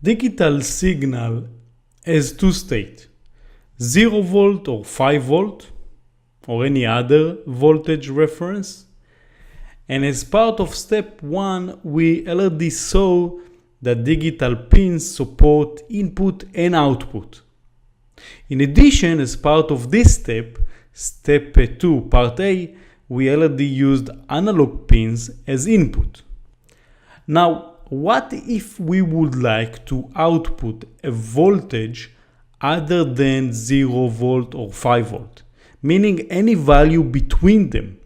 Digital signal has two states, 0 volt or 5 volt, or any other voltage reference. And as part of step 1, we already saw that digital pins support input and output. In addition, as part of this step, step 2, part A, we already used analog pins as input. Now, what if we would like to output a voltage other than 0 volt or 5 volt, meaning any value between them,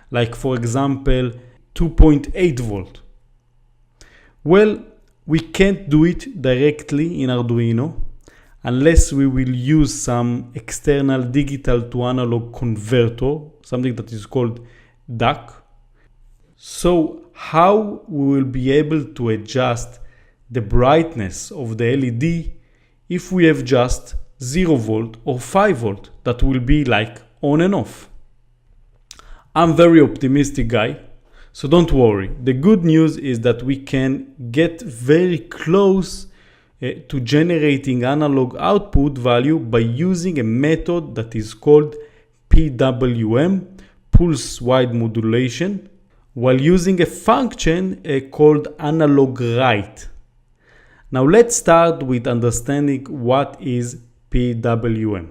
like for example 2.8 volt? Well, we can't do it directly in Arduino unless we will use some external digital to analog converter, something that is called DAC. So how we will be able to adjust the brightness of the LED if we have just 0 volt or 5 volt that will be like on and off? I'm very optimistic guy, so don't worry. The good news is that we can get very close to generating analog output value by using a method that is called PWM, pulse width modulation, while using a function called analog write. Now let's start with understanding what is PWM.